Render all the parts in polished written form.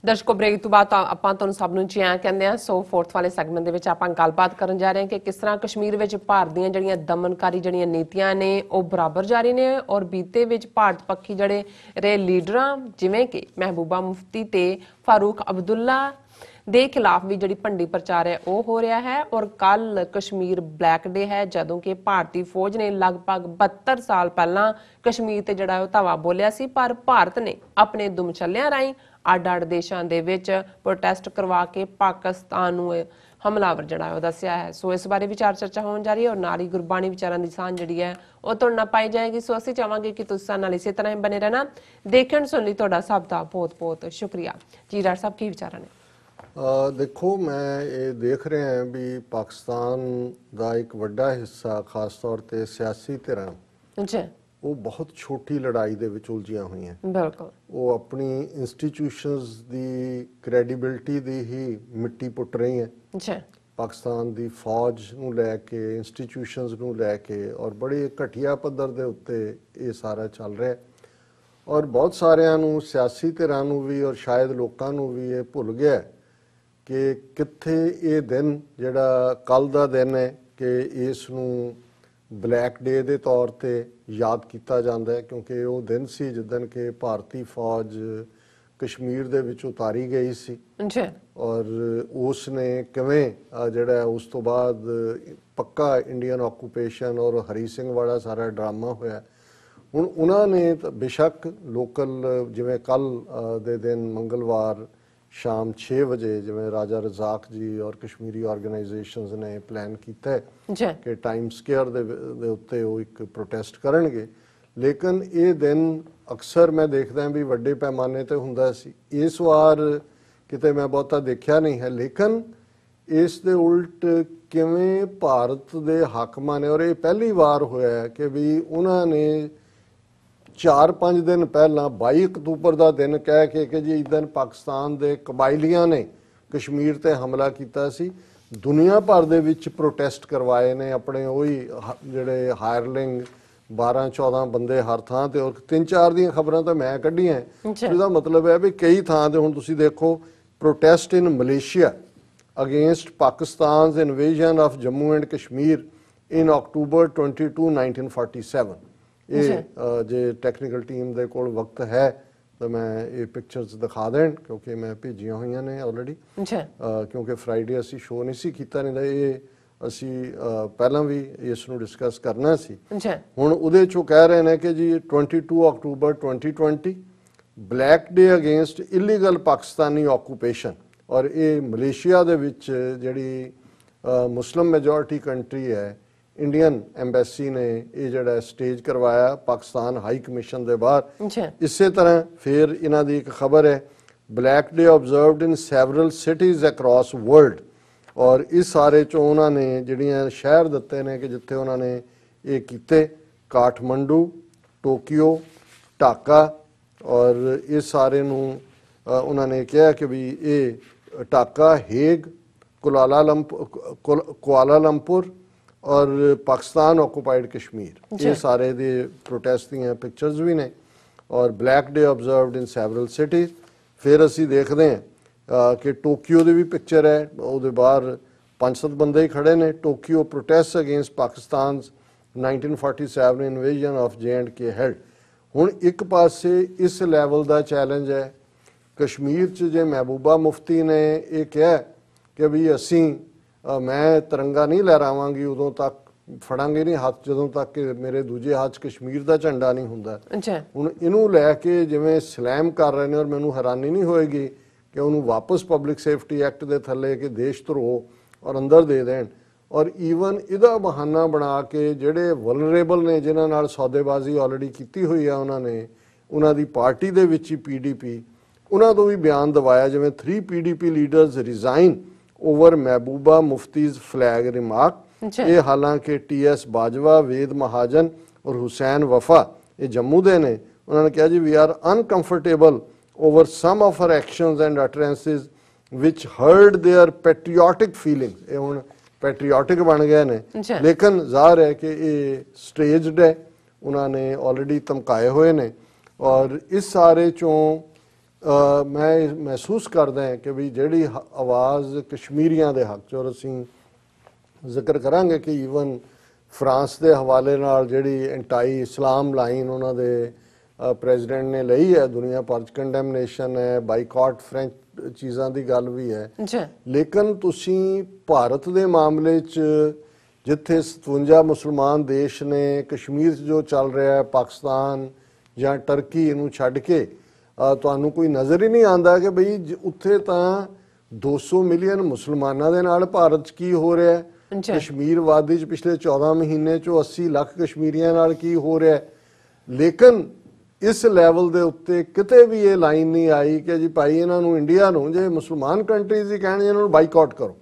ਦਰਸ਼ਕੋ break ਤੋਂ ਬਾਅਦ ਆਪਾਂ ਤੁਹਾਨੂੰ ਸਭ ਨੂੰ ਜੀ ਆਇਆਂ ਕਹਿੰਦੇ ਆ। ਸੋ ਫੋਰਥ ਵਾਲੇ ਸੈਗਮੈਂਟ ਦੇ ਵਿੱਚ ਆਪਾਂ ਗੱਲਬਾਤ ਕਰਨ ਜਾ ਰਹੇ ਹਾਂ ਕਿ ਕਿਸ ਤਰ੍ਹਾਂ ਕਸ਼ਮੀਰ ਵਿੱਚ ਭਾਰਤ ਦੀਆਂ ਜਿਹੜੀਆਂ ਦਮਨਕਾਰੀ ਜਿਹੜੀਆਂ ਨੀਤੀਆਂ ਨੇ ਉਹ ਬਰਾਬਰ ਜਾਰੀ ਨੇ ਔਰ ਬੀਤੇ ਵਿੱਚ ਭਾਰਤ ਪੱਖੀ ਜਿਹੜੇ ਰਹੇ ਲੀਡਰਾਂ ਜਿਵੇਂ ਕਿ ਮਹਿਬੂਬਾ ਮੁਫਤੀ ਤੇ ਫਾਰੂਕ ਅਬਦੁੱਲਾ ਦੇ ਖਿਲਾਫ ਵੀ ਜਿਹੜੀ ਭੰਡੀ ਪ੍ਰਚਾਰ ਹੈ ਉਹ ਹੋ ਰਿਹਾ ਹੈ। ਔਰ ਕੱਲ ਕਸ਼ਮੀਰ ਬਲੈਕ ਡੇ ਹੈ ਜਦੋਂ ਕਿ ਭਾਰਤੀ ਫੌਜ ਨੇ ਲਗਭਗ 72 ਸਾਲ ਪਹਿਲਾਂ ਕਸ਼ਮੀਰ ਤੇ ਜਿਹੜਾ ਉਹ ਧਾਵਾ ਬੋਲਿਆ ਸੀ, ਪਰ ਭਾਰਤ ਨੇ ਆਪਣੇ ਦੁਮਛੱਲਿਆਂ ਰਾਹੀਂ ਅੱਡ-ਅੱਡ ਦੇਸ਼ਾਂ ਦੇ ਵਿੱਚ ਪ੍ਰੋਟੈਸਟ ਕਰਵਾ ਕੇ ਪਾਕਿਸਤਾਨ ਨੂੰ ਹਮਲਾਵਰ ਜਿਹੜਾ ਉਹ ਦੱਸਿਆ ਹੈ। ਸੋ ਇਸ ਬਾਰੇ ਵਿਚਾਰ ਚਰਚਾ ਹੋਣ ਜਾ ਰਹੀ ਹੈ ਔਰ ਨਾਲ ਹੀ ਗੁਰਬਾਣੀ ਵਿਚਾਰਾਂ ਦੀ ਸਾਂਝ ਜਿਹੜੀ ਹੈ ਉਹ ਤੁਹਾਡੇ ਨਾਲ ਪਾਈ ਜਾਏਗੀ। ਸੋ ਅਸੀਂ ਚਾਹਾਂਗੇ ਕਿ ਤੁਸੀਂ ਸਾਡੇ ਨਾਲ ਇਸੇ ਤਰ੍ਹਾਂ ਹੀ ਬਨੇ ਰਹਿਣਾ। ਦੇਖਣ ਸੁਣ ਲਈ ਤੁਹਾਡਾ ਸਭ ਦਾ ਬਹੁਤ-ਬਹੁਤ ਸ਼ੁਕਰੀਆ। ਜੀ ਡਾਕਟਰ ਸਾਹਿਬ ਕੀ ਵਿਚਾਰਾਂ ਨੇ? देखो मैं ये देख रहे हैं भी पाकिस्तान का एक वड्डा हिस्सा खास तौर पर सियासी धिरां वो बहुत छोटी लड़ाई दे विच उलझियां हुई हैं। बिल्कुल वो अपनी इंस्टीट्यूशनस दी क्रेडिबिलिटी दी ही मिट्टी पुट रही हैं। पाकिस्तान दी फौज नूं लैके इंस्टीट्यूशनस नूं लैके और बड़े घटिया पद्धर दे उत्ते ये सारा चल रहा है और बहुत सारियां नूं सियासी धिरां नूं भी और शायद लोकां नूं भी ये भुल गया कि कित्थे ये दिन जिहड़ा कल दा दिन है कि इस नूं ब्लैक डे दे तौर ते याद किया जाता है, क्योंकि वो दिन सी जिदन के भारती फौज कश्मीर दे विच उतारी गई सी और उसने किवें जिहड़ा उस तो बाद पक्का इंडियन ऑक्यूपेशन और हरी सिंह वाला सारा ड्रामा होया। हुण उन्होंने बेशक लोकल जिवें कल दे दिन मंगलवार शाम 6 बजे जिवें राजा रजाक जी और कश्मीरी ऑर्गेनाइजेशंस ने प्लान किया है कि टाइम स्क्वेयर दे उत्ते वो एक प्रोटेस्ट करनगे, लेकिन ये दिन अक्सर मैं देखदा भी वड्डे पैमाने ते हुंदा सी। इस वार किते मैं बहुता देखिया नहीं है, लेकिन इस दे उल्ट किवें भारत दे हाकमां ने और ये पहली बार होया है कि भी उन्होंने 4-5 दिन पहला 22 अक्तूबर का दिन कह के कि जी इस दिन पाकिस्तान के कबायलियां ने कश्मीर ते हमला किया सी। दुनिया भर दे विच प्रोटेस्ट करवाए ने अपने वही जिहड़े हायरलिंग 12-14 बंदे हर थां ते और 3-4 दी खबरां तो मैं कढ़ियां। इसदा मतलब है भी कई थां ते हुण तुसीं देखो protest in Malaysia against Pakistan invasion of Jammu and Kashmir in October 22, 1947। ये जे टैक्नीकल टीम दे कोल वक्त है तो मैं ये पिक्चर्स दिखा दें क्योंकि मैं भेजिया हुई ने ऑलरेडी, क्योंकि फ्राइडे असी शो नहीं सी कीता, नहीं तो ये असी पहला भी इसनूं डिस्कस करना सी। हुण उहदे चों कह रहे हैं कि जी 22 अक्टूबर 2020 black day against illegal Pakistani occupation और ये मलेशिया दे विच जिहड़ी मुस्लिम मेजोरिटी कंट्री है इंडियन एम्बेसी ने ये जड़ा स्टेज करवाया पाकिस्तान हाई कमीशन के बाहर। इस तरह फिर इन्हां दी एक खबर है black day observed in several cities across world और इस सारे चों उन्होंने जिहड़ियां शहर दिते ने कि जिथे उन्होंने ये कीते काठमंडू, टोक्यो, ढाका और इस सारे नूं उन्होंने कहा कि भी ये ढाका, हेग, कुआलालंपुर और पाकिस्तान ऑक्यूपाइड कश्मीर ये सारे दे प्रोटेस्ट दी पिक्चर्स भी ने और black day observed in several cities. फिर असी देखते हैं कि टोक्यो की भी पिक्चर है, वो बाहर 5-7 बंदे ही खड़े ने। Tokyo protest against Pakistan 1947 invasion of J&K held. हुण एक पासे इस लैवल का चैलेंज है कश्मीर च जे महबूबा मुफ्ती ने यह कहा कि भी असी मैं तिरंगा नहीं लहरावांगी उदों तक फड़ांगे नहीं हाथ जदों तक कि मेरे दूजे हाथ कश्मीर का झंडा नहीं हुंदा। हुण इनू लैके जिवें स्लैम कर रहे हैं और मैनू हैरानी नहीं होएगी कि उन्होंने वापस पब्लिक सेफ्टी एक्ट के थले कि देश धरोह और अंदर दे देन और ईवन इहदा बहाना बना के जिहड़े वलनरेबल ने जिन्हां नाल सौदेबाजी ऑलरेडी की हुई है उन्होंने उन्हां दी पार्टी दे विच ही PDP उन्हां तों भी बयान दवाया जिवें 3 PDP लीडर्स रिजाइन ओवर महबूबा मुफ्तीज़ फ्लैग रिमार्क। ये हालांकि TS बाजवा, वेद महाजन और हुसैन वफा ये जम्मू दे ने। उन्होंने कहा जी we are uncomfortable over some of our actions and utterances which hurt their patriotic feelings. ये हुण पैट्रियाटिक बन गए ने, लेकिन ज़ाहिर है कि ये स्टेज्ड है, उन्होंने ऑलरेडी धमकाए हुए ने और इस सारे चों ਮੈਂ ਮਹਿਸੂਸ ਕਰਦਾ ਹਾਂ ਕਿ ਵੀ ਜਿਹੜੀ ਆਵਾਜ਼ ਕਸ਼ਮੀਰੀਆਂ ਦੇ ਹੱਕ 'ਚ, ਔਰ ਅਸੀਂ ਜ਼ਿਕਰ ਕਰਾਂਗੇ ਕਿ ਈਵਨ ਫਰਾਂਸ ਦੇ ਹਵਾਲੇ ਨਾਲ ਜਿਹੜੀ ਐਂਟਾਈ ਇਸਲਾਮ ਲਾਈਨ ਉਹਨਾਂ ਦੇ ਪ੍ਰੈਜ਼ੀਡੈਂਟ ਨੇ ਲਈ ਹੈ, ਦੁਨੀਆ ਭਰ 'ਚ ਕੰਡੈਮਨੇਸ਼ਨ ਹੈ, ਬਾਈਕਾਟ ਫ੍ਰੈਂਚ ਚੀਜ਼ਾਂ ਦੀ ਗੱਲ ਵੀ ਹੈ। ਲੇਕਿਨ ਤੁਸੀਂ ਭਾਰਤ ਦੇ ਮਾਮਲੇ 'ਚ ਜਿੱਥੇ 57 ਮੁਸਲਮਾਨ ਦੇਸ਼ ਨੇ, ਕਸ਼ਮੀਰ 'ਚ ਜੋ ਚੱਲ ਰਿਹਾ ਹੈ, ਪਾਕਿਸਤਾਨ ਜਾਂ ਟਰਕੀ ਇਹਨੂੰ ਛੱਡ ਕੇ ਤੁਹਾਨੂੰ ਕੋਈ ਨਜ਼ਰ ਹੀ ਨਹੀਂ ਆਉਂਦਾ ਕਿ ਬਈ ਉੱਥੇ ਤਾਂ 200 ਮਿਲੀਅਨ ਮੁਸਲਮਾਨਾਂ ਦੇ ਨਾਲ ਭਾਰਤ 'ਚ ਕੀ ਹੋ ਰਿਹਾ ਹੈ। ਕਸ਼ਮੀਰ ਵਾਦੀ 'ਚ ਪਿਛਲੇ 14 ਮਹੀਨੇ 'ਚੋਂ 80 ਲੱਖ ਕਸ਼ਮੀਰੀਆਂ ਨਾਲ ਕੀ ਹੋ ਰਿਹਾ ਹੈ। ਲੇਕਿਨ ਇਸ ਲੈਵਲ ਦੇ ਉੱਤੇ ਕਿਤੇ ਵੀ ਇਹ ਲਾਈਨ ਨਹੀਂ ਆਈ ਕਿ ਜੀ ਭਾਈ ਇਹਨਾਂ ਨੂੰ, ਇੰਡੀਆ ਨੂੰ, ਜੇ ਮੁਸਲਮਾਨ ਕੰਟਰੀਜ਼ ਹੀ ਕਹਿਣ ਇਹਨਾਂ ਨੂੰ ਬਾਈਕਾਟ ਕਰੋ,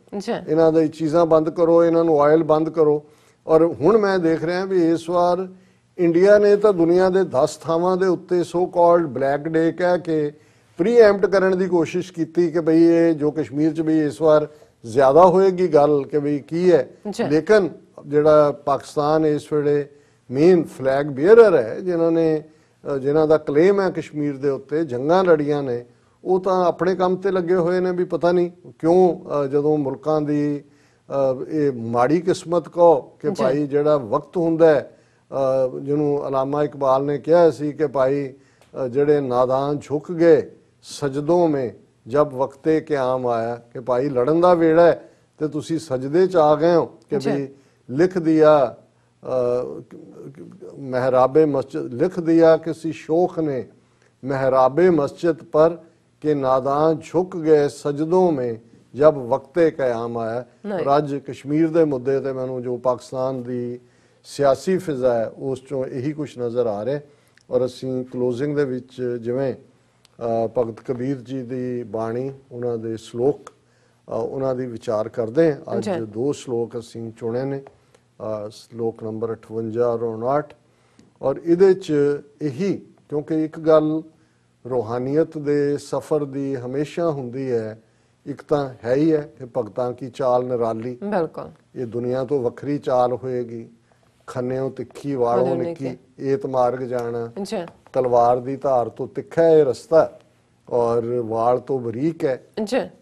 ਇਹਨਾਂ ਦੀ ਚੀਜ਼ਾਂ ਬੰਦ ਕਰੋ, ਇਹਨਾਂ ਨੂੰ ਆਇਲ ਬੰਦ ਕਰੋ। ਔਰ ਹੁਣ ਮੈਂ ਦੇਖ ਰਿਹਾ ਵੀ ਇਸ ਵਾਰ ਇੰਡੀਆ ਨੇ ਤਾਂ ਦੁਨੀਆ ਦੇ 10 ਥਾਵਾਂ ਦੇ ਉੱਤੇ ਸੋ ਕਾਲਡ ਬਲੈਕ ਡੇ ਕਹਿ ਕੇ ਪ੍ਰੀਐਂਪਟ ਕਰਨ ਦੀ ਕੋਸ਼ਿਸ਼ ਕੀਤੀ ਕਿ ਬਈ ਇਹ ਜੋ ਕਸ਼ਮੀਰ 'ਚ ਵੀ ਇਸ ਵਾਰ ਜ਼ਿਆਦਾ ਹੋਏਗੀ ਗੱਲ ਕਿ ਬਈ ਕੀ ਹੈ। ਲੇਕਿਨ ਜਿਹੜਾ ਪਾਕਿਸਤਾਨ ਇਸ ਵੇਲੇ ਮੇਨ ਫਲੈਗ ਬੀਅਰਰ ਹੈ, ਜਿਨ੍ਹਾਂ ਦਾ ਕਲੇਮ ਹੈ ਕਸ਼ਮੀਰ ਦੇ ਉੱਤੇ, ਜੰਗਾਂ ਲੜੀਆਂ ਨੇ, ਉਹ ਤਾਂ ਆਪਣੇ ਕੰਮ ਤੇ ਲੱਗੇ ਹੋਏ ਨੇ ਵੀ ਪਤਾ ਨਹੀਂ ਕਿਉਂ, ਜਦੋਂ ਮੁਲਕਾਂ ਦੀ ਇਹ ਮਾੜੀ ਕਿਸਮਤ ਕਹੋ ਕਿ ਭਾਈ ਜਿਹੜਾ ਵਕਤ ਹੁੰਦਾ ਹੈ, ਜਿਹਨੂੰ ਅਲਾਮਾ ਇਕਬਾਲ ਨੇ ਕਿਹਾ ਸੀ ਕਿ ਭਾਈ ਜਿਹੜੇ ਨਾਦਾਨ ਝੁਕ ਗਏ ਸਜदों में जब वक्ते क़याम आया, कि भाई लड़न का वेड़ा है तो तुसी सजदे च आ गए हो कि भाई लिख दिया महराबे मस्जिद, लिख दिया किसी शोख ने महराबे मस्जिद पर कि नादान झुक गए सजदों में जब वक्ते क़याम आया। और अज कश्मीर के मुद्दे ते मैनूं जो पाकिस्तान की सियासी फिजा है उस चों यही कुछ नज़र आ रहा है। और असीं क्लोजिंग दे विच जिवें भगत कबीर जी की बाणी, उन्हां दे श्लोक, उन्हां दी विचार करते हैं। अज 2 श्लोक असीं चुने ने, श्लोक नंबर 58 और 59। और इहदे च यही, क्योंकि एक गल रूहानियत दे सफ़र दी हमेशा हुंदी है, एक तां है ही है कि भगतां की चाल निराली, बिल्कुल ये दुनिया तो वखरी चाल होएगी, खन्नेओं तिखी वालों निक्की एत मार्ग जाना, तलवार दी धार तो तिखा है रस्ता और वाल तो बरीक है।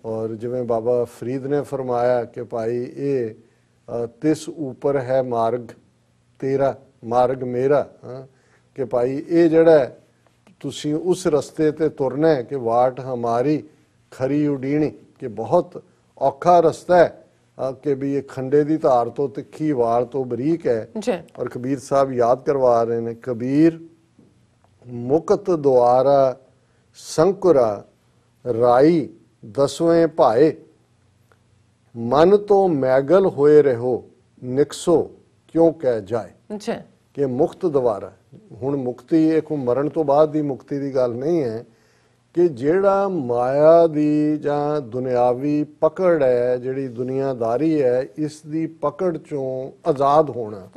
और जिवें बाबा फरीद ने फरमाया कि भाई ये तिस ऊपर है मार्ग तेरा मार्ग मेरा, कि भाई ये जड़ा है तुसी उस रस्ते ते तुरना है कि वाट हमारी खरी उडीनी, कि बहुत औखा रस्ता है कि भी ये खंडे दी धार तो तिखी वाल तो बरीक है। और कबीर साहब याद करवा रहे हैं, कबीर मुकत द्वारा संकुरा राई 10वें भाए, मन तो मैगल होए रहो निकसो क्यों कह जाए। कि मुक्त द्वारा, हुण मुक्ति एक मरण तो बाद दी मुक्ति दी गल नहीं है, कि जेड़ा माया दी जां दुनियावी पकड़ है, जिहड़ी दुनियादारी है, इस दी पकड़ चों आज़ाद होना,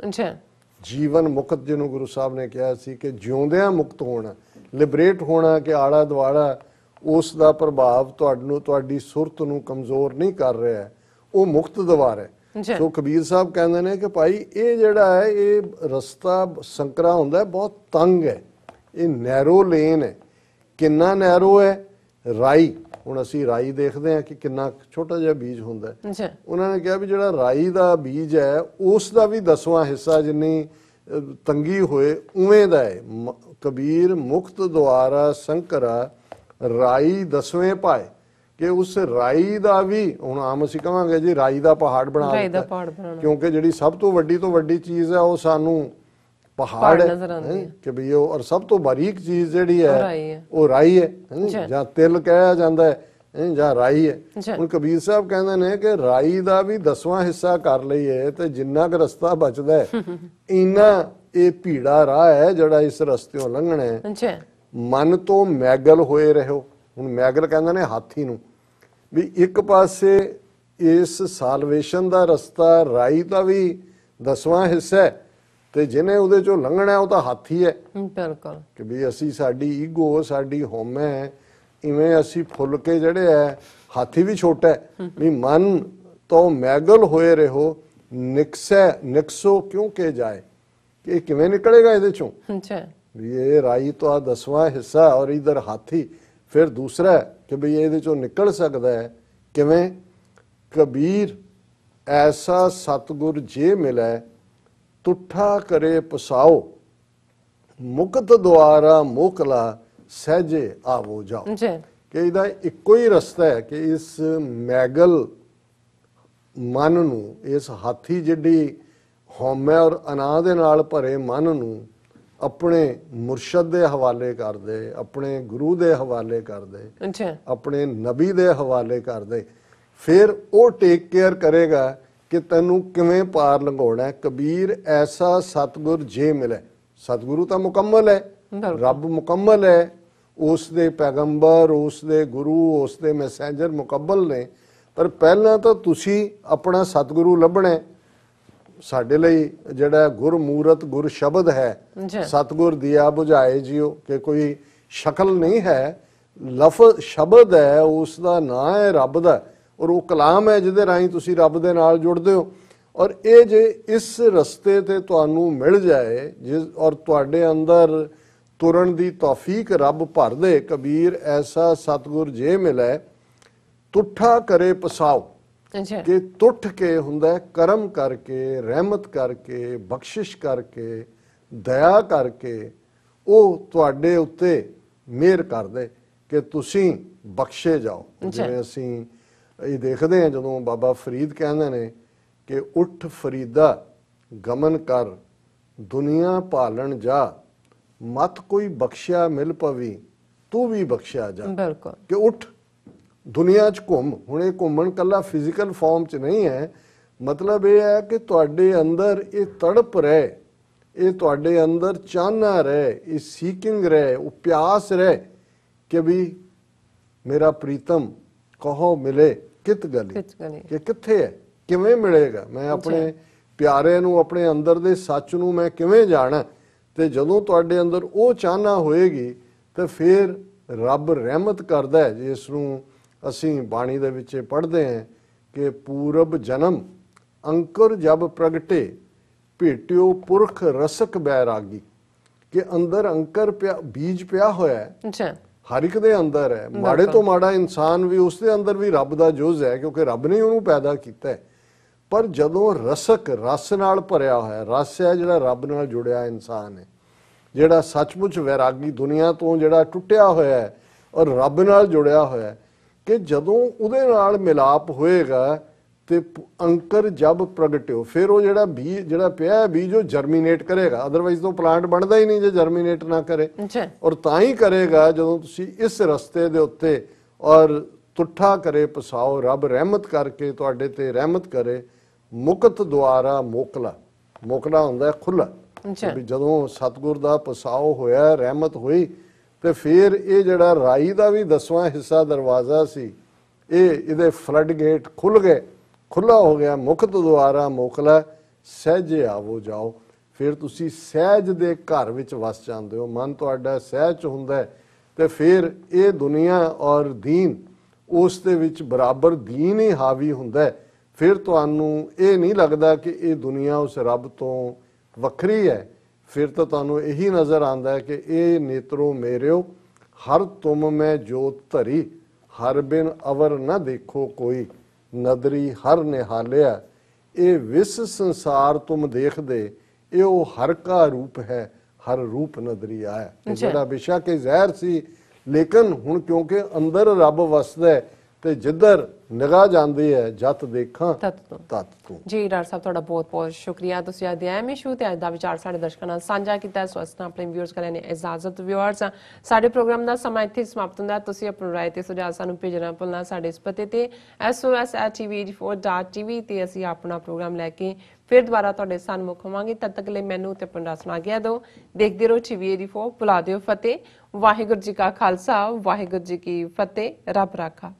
जीवन मुक्त जिन्हों गुरु साहब ने कहा सी कि जिउंदियां मुक्त होना, लिबरेट होना, कि आला दुआला उस दा प्रभाव तुहाडी सुरत नूं कमज़ोर नहीं कर रहा है, वो मुक्त द्वार है। तो कबीर साहब कहते हैं कि भाई ये जिहड़ा है ये रस्ता संकरा हुंदा है, बहुत तंग है, ये नैरो लेन है। किन्ना नैरो है, राई, हुण असीं राई देखते हैं कि किन्ना छोटा जिहा बीज हुंदा है। उन्होंने कहा भी जिहड़ा राई दा बीज है उस दा भी 10वां हिस्सा जिन्नी तंगी होए उवें दा है। कबीर मुक्त द्वारा संकरा राई 10वें पाए, कि उस राई दा भी, हुण आम असीं कहांगे जी राई दा पहाड़ बना दित्ता, क्योंकि जिहड़ी सब तो वड्डी चीज़ है वो सानूं पहाड़ है कि भी और सब तो बारीक चीज़ जिहड़ी है वो राई है, जां तिल कहा जांदा है जां राई है। हुण कबीर साहब कहंदे ने कि राई दा भी 10वां हिस्सा कर लईए ते जिन्ना क रस्ता बचदा है इन्ना ये भीड़ा राह है जिहड़ा इस रस्तेों लंघना है। मन तो मैगल होए रहो, हुण मैगल कहंदे ने हाथी नूं, भी एक पासे इस सालवेशन दा रस्ता राई दा भी 10वां हिस्सा है, ਤੇ ਜਿਹਨੇ ਉਹਦੇ ਚੋਂ ਲੰਘਣਾ ਉਹ ਤਾਂ ਹਾਥੀ ਹੈ। ਬਿਲਕੁਲ, ਕਿ ਵੀ ਅਸੀਂ ਸਾਡੀ ਈਗੋ, ਸਾਡੀ ਹਉਮੈ, ਇਵੇਂ ਅਸੀਂ ਫੁੱਲ ਕੇ ਜਿਹੜੇ ਹੈ, ਹਾਥੀ ਵੀ ਛੋਟਾ ਹੈ, ਵੀ ਮਨ ਤੋਂ ਮੈਗਲ ਹੋਏ ਰਹੋ ਨਿਕਸੋ ਕਿਉਂ ਕੇ ਜਾਏ, ਕਿ ਕਿਵੇਂ ਨਿਕਲੇਗਾ ਇਹਦੇ ਚੋਂ। ਵੀ ਇਹ ਰਾਈ तो 10वां हिस्सा और इधर हाथी, फिर दूसरा है कि भई ਇਹਦੇ ਚੋਂ ਨਿਕਲ ਸਕਦਾ ਹੈ ਕਿਵੇਂ? कबीर ऐसा सतगुर जे मिलै तुठा करे पसाओ मुक्त द्वारा मोकला सहजे आवो जाओ। कि ਇਹਦਾ ਇੱਕੋ ਹੀ ਰਸਤਾ ਹੈ ਕਿ ਇਸ ਮੈਗਲ ਮਨ ਨੂੰ, ਇਸ ਹਾਥੀ ਜਿੱਡੀ ਹਉਮੈ ਔਰ ਅਨਾਹ ਦੇ ਨਾਲ ਭਰੇ ਮਨ ਨੂੰ ਆਪਣੇ ਮੁਰਸ਼ਦ ਦੇ ਹਵਾਲੇ ਕਰ ਦੇ, ਆਪਣੇ ਗੁਰੂ ਦੇ ਹਵਾਲੇ ਕਰ ਦੇ, ਆਪਣੇ ਨਬੀ ਦੇ ਹਵਾਲੇ ਕਰ ਦੇ। ਫਿਰ ਉਹ ਟੇਕ ਕੇਅਰ ਕਰੇਗਾ ਕਿ ਤੈਨੂੰ ਕਿਵੇਂ ਪਾਰ ਲੰਘਾਉਣਾ। ਕਬੀਰ ਐਸਾ ਸਤਿਗੁਰ ਜੇ ਮਿਲੇ। ਸਤਿਗੁਰੂ ਤਾਂ ਮੁਕੰਮਲ ਹੈ, ਰੱਬ ਮੁਕੰਮਲ ਹੈ, ਉਸ ਦੇ ਪੈਗੰਬਰ, ਉਸ ਦੇ ਗੁਰੂ, ਉਸ ਦੇ ਮੈਸੇਂਜਰ ਮੁਕੰਮਲ ਨੇ। ਪਰ ਪਹਿਲਾਂ ਤਾਂ ਤੁਸੀਂ ਆਪਣਾ ਸਤਿਗੁਰੂ ਲੱਭਣਾ। ਸਾਡੇ ਲਈ ਜਿਹੜਾ ਗੁਰਮੂਰਤ ਗੁਰ ਸ਼ਬਦ ਹੈ, ਸਤਿਗੁਰ ਦਿਆ ਬੁਝਾਏ ਜਿਉ, ਕਿ ਕੋਈ ਸ਼ਕਲ ਨਹੀਂ ਹੈ, ਲਫ਼ਜ਼ ਸ਼ਬਦ ਹੈ, ਉਸ ਦਾ ਨਾਂ ਹੈ ਰੱਬ ਦਾ, ਔਰ ਉਹ ਕਲਾਮ ਹੈ ਜਿਹਦੇ ਰਾਹੀਂ ਤੁਸੀਂ ਰੱਬ ਦੇ ਨਾਲ ਜੁੜਦੇ ਹੋ। ਔਰ ਇਹ ਜੇ ਇਸ ਰਸਤੇ ਤੇ ਤੁਹਾਨੂੰ ਮਿਲ ਜਾਏ ਔਰ ਤੁਹਾਡੇ ਅੰਦਰ ਤੁਰਨ ਦੀ ਤੌਫੀਕ ਰੱਬ ਭਰ ਦੇ, ਕਬੀਰ ਐਸਾ ਸਤਿਗੁਰ ਜੇ ਮਿਲੇ ਤੁਠਾ ਕਰੇ ਪਸਾਓ। ਕਿ ਤੁੱਠ ਕੇ ਹੁੰਦਾ ਕਰਮ ਕਰਕੇ, ਰਹਿਮਤ ਕਰਕੇ, ਬਖਸ਼ਿਸ਼ ਕਰਕੇ, ਦਇਆ ਕਰਕੇ ਉਹ ਤੁਹਾਡੇ ਉੱਤੇ ਮਿਹਰ ਕਰਦੇ ਕਿ ਤੁਸੀਂ ਬਖਸ਼ੇ ਜਾਓ। ਜਿਵੇਂ ਅਸੀਂ ਇਹ ਦੇਖਦੇ ਹਾਂ ਜਦੋਂ ਬਾਬਾ ਫਰੀਦ ਕਹਿੰਦੇ ਨੇ ਕਿ ਉੱਠ ਫਰੀਦਾ ਗਮਨ ਕਰ ਦੁਨੀਆ ਭਾਲਣ ਜਾ, ਮਤ ਕੋਈ ਬਖਸ਼ਿਆ ਮਿਲ ਪਵੀ ਤੂੰ ਵੀ ਬਖਸ਼ਿਆ ਜਾ। ਬਿਲਕੁਲ ਕਿ ਉੱਠ ਦੁਨੀਆ 'ਚ ਘੁੰਮ। ਹੁਣ ਇਹ ਘੁੰਮਣ ਕੱਲਾ ਫਿਜ਼ੀਕਲ ਫਾਰਮ 'ਚ ਨਹੀਂ ਹੈ, ਮਤਲਬ ਇਹ ਹੈ ਕਿ ਤੁਹਾਡੇ ਅੰਦਰ ਇਹ ਤੜਪ ਰਹੇ, ਇਹ ਤੁਹਾਡੇ ਅੰਦਰ ਚਾਹਨਾ ਰਹੇ, ਇਹ ਸੀਕਿੰਗ ਰਹੇ, ਉਹ ਪਿਆਸ ਰਹੇ ਕਿ ਵੀ ਮੇਰਾ ਪ੍ਰੀਤਮ ਕਹੋ ਮਿਲੇ ਕਿਤ ਗਲੀ, ਕਿ ਕਿੱਥੇ ਹੈ, ਕਿਵੇਂ ਮਿਲੇਗਾ, ਮੈਂ ਆਪਣੇ ਪਿਆਰੇ ਨੂੰ, ਆਪਣੇ ਅੰਦਰ ਦੇ ਸੱਚ ਨੂੰ ਮੈਂ ਕਿਵੇਂ ਜਾਣਾ। ਤੇ ਜਦੋਂ ਤੁਹਾਡੇ ਅੰਦਰ ਉਹ ਚਾਹਨਾ ਹੋਏਗੀ ਤੇ ਫਿਰ ਰੱਬ ਰਹਿਮਤ ਕਰਦਾ ਹੈ। ਜਿਸ ਨੂੰ ਅਸੀਂ ਬਾਣੀ ਦੇ ਵਿੱਚ ਪੜ੍ਹਦੇ ਹਾਂ ਕਿ ਪੂਰਬ ਜਨਮ ਅੰਕੁਰ ਜਬ ਪ੍ਰਗਟੇ ਭੇਟਿਓ ਪੁਰਖ ਰਸਕ ਬੈਰਾਗੀ। ਕਿ ਅੰਦਰ ਅੰਕਰ ਪਿਆ, ਬੀਜ ਪਿਆ ਹੋਇਆ ਹੈ, ਹਰ ਇੱਕ ਦੇ ਅੰਦਰ ਹੈ। ਮਾੜੇ ਤੋਂ ਮਾੜਾ ਇਨਸਾਨ ਵੀ, ਉਸ ਦੇ ਅੰਦਰ ਵੀ ਰੱਬ ਦਾ ਜੁਜ਼ ਹੈ, ਕਿਉਂਕਿ ਰੱਬ ਨੇ ਉਹਨੂੰ ਪੈਦਾ ਕੀਤਾ ਹੈ। ਪਰ ਜਦੋਂ ਰਸਕ, ਰਸ ਨਾਲ ਭਰਿਆ ਹੋਇਆ, ਰਸ ਹੈ ਜਿਹੜਾ ਰੱਬ ਨਾਲ ਜੁੜਿਆ ਇਨਸਾਨ ਹੈ, ਜਿਹੜਾ ਸੱਚਮੁੱਚ ਵੈਰਾਗੀ, ਦੁਨੀਆ ਤੋਂ ਜਿਹੜਾ ਟੁੱਟਿਆ ਹੋਇਆ ਹੈ ਔਰ ਰੱਬ ਨਾਲ ਜੁੜਿਆ ਹੋਇਆ, ਕਿ ਜਦੋਂ ਉਹਦੇ ਨਾਲ ਮਿਲਾਪ ਹੋਏਗਾ ਤੇ ਅੰਕਰ ਜਬ ਪ੍ਰਗਟਿਓ, ਫਿਰ ਉਹ ਜਿਹੜਾ ਬੀਜ ਜਿਹੜਾ ਪਿਆ ਹੈ ਬੀਜ ਉਹ ਜਰਮੀਨੇਟ ਕਰੇਗਾ। ਅਦਰਵਾਈਜ਼ ਤਾਂ ਪਲਾਂਟ ਬਣਦਾ ਹੀ ਨਹੀਂ ਜੇ ਜਰਮੀਨੇਟ ਨਾ ਕਰੇ। ਔਰ ਤਾਂ ਹੀ ਕਰੇਗਾ ਜਦੋਂ ਤੁਸੀਂ ਇਸ ਰਸਤੇ ਦੇ ਉੱਤੇ ਔਰ ਤੁੱਠਾ ਕਰੇ ਪਸਾਓ, ਰੱਬ ਰਹਿਮਤ ਕਰਕੇ ਤੁਹਾਡੇ ਤੇ ਰਹਿਮਤ ਕਰੇ। ਮੁਕਤ ਦੁਆਰਾ ਮੋਕਲਾ, ਮੋਕਲਾ ਹੁੰਦਾ ਖੁੱਲਾ। ਵੀ ਜਦੋਂ ਸਤਿਗੁਰ ਦਾ ਪਸਾਓ ਹੋਇਆ, ਰਹਿਮਤ ਹੋਈ, ਤੇ ਫਿਰ ਇਹ ਜਿਹੜਾ ਰਾਈ ਦਾ ਵੀ 10ਵਾਂ ਹਿੱਸਾ ਦਰਵਾਜ਼ਾ ਸੀ, ਇਹਦੇ ਫਲੱਡ ਗੇਟ ਖੁੱਲ ਗਏ, ਖੁੱਲਾ ਹੋ ਗਿਆ। ਮੁਕਤ ਦੁਆਰਾ ਮੋਕਲਾ ਸਹਿਜੇ ਆਵੋ ਜਾਓ। ਫਿਰ ਤੁਸੀਂ ਸਹਿਜ ਦੇ ਘਰ ਵਿੱਚ ਵਸ ਜਾਂਦੇ ਹੋ, ਮਨ ਤੁਹਾਡਾ ਸਹਿਜ ਹੁੰਦਾ ਹੈ। ਤੇ ਫਿਰ ਇਹ ਦੁਨੀਆ ਔਰ ਦੀਨ, ਉਸ ਦੇ ਵਿੱਚ ਬਰਾਬਰ ਦੀਨ ਹੀ ਹਾਵੀ ਹੁੰਦਾ ਹੈ। ਫਿਰ ਤੁਹਾਨੂੰ ਇਹ ਨਹੀਂ ਲੱਗਦਾ ਕਿ ਇਹ ਦੁਨੀਆ ਉਸ ਰੱਬ ਤੋਂ ਵੱਖਰੀ ਹੈ। ਫਿਰ ਤਾਂ ਤੁਹਾਨੂੰ ਇਹੀ ਨਜ਼ਰ ਆਉਂਦਾ ਹੈ ਕਿ ਇਹ ਨੇਤਰੋ ਮੇਰਿਓ ਹਰ ਤੁਮ ਮੈਂ ਜੋਤ ਧਰੀ, ਹਰ ਬਿਨ ਅਵਰ ਨਾ ਦੇਖੋ ਕੋਈ, ਨਦਰੀ ਹਰ ਨਿਹਾਲਿਆ। ਇਹ ਵਿਸ ਸੰਸਾਰ ਤੁਮ ਦੇਖਦੇ, ਇਹ ਉਹ ਹਰ ਕਾ ਰੂਪ ਹੈ, ਹਰ ਰੂਪ ਨਦਰੀ ਆਇਆ। ਜਿਹੜਾ ਬੇਸ਼ੱਕ ਇਹ ਜ਼ਹਿਰ ਸੀ, ਲੇਕਿਨ ਹੁਣ ਕਿਉਂਕਿ ਅੰਦਰ ਰੱਬ ਵਸਦਾ ਹੈ ਤੇ ਜਿੱਧਰ ਨਿਗਾਹ ਜਾਂਦੀ ਹੈ, ਜਤ ਦੇਖਾਂ ਤਤ ਤੂੰ। ਜੀ ਡਾਕਟਰ ਸਾਹਿਬ, ਤੁਹਾਡਾ ਬਹੁਤ ਬਹੁਤ ਸ਼ੁਕਰੀਆ। ਤੁਸੀਂ ਅੱਜ ਦੇ ਐਮ ਇਸ਼ੂ ਤੇ ਅੱਜ ਦਾ ਵਿਚਾਰ ਸਾਡੇ ਦਰਸ਼ਕਾਂ ਨਾਲ ਸਾਂਝਾ ਕੀਤਾ। ਸੋ ਅਸੀਂ ਆਪਣੇ ਵਿਊਅਰਸ ਕਰਾਂ ਨੇ ਇਜਾਜ਼ਤ। ਵਿਊਅਰਸ, ਸਾਡੇ ਪ੍ਰੋਗਰਾਮ ਦਾ ਸਮਾਂ ਇੱਥੇ ਸਮਾਪਤ ਹੁੰਦਾ। ਤੁਸੀਂ ਆਪਣੀ ਰਾਏ ਤੇ ਸੁਝਾਅ ਸਾਨੂੰ ਭੇਜਣਾ ਭੁੱਲਣਾ ਸਾਡੇ ਇਸ ਪਤੇ ਤੇ sos@tv84.tv ਤੇ ਅਸੀਂ ਆਪਣਾ ਪ੍ਰੋਗਰਾਮ ਲੈ ਕੇ ਫਿਰ ਦੁਬਾਰਾ ਤੁਹਾਡੇ ਸਾਹਮਣੇ ਹੋਵਾਂਗੇ। ਤਦ ਤੱਕ ਲਈ ਮੈਨੂੰ ਤੇ ਆਪਣਾ ਸੁਣਾ ਗਿਆ ਦਿਓ। ਦੇਖਦੇ ਰਹੋ TV84। ਬੁਲਾ ਦਿਓ ਫਤਿਹ। ਵਾਹਿਗੁਰੂ ਜੀ ਕਾ ਖਾਲਸਾ, ਵਾਹਿਗੁਰੂ ਜੀ ਕੀ ਫਤਿਹ। ਰੱਬ ਰਾਖਾ।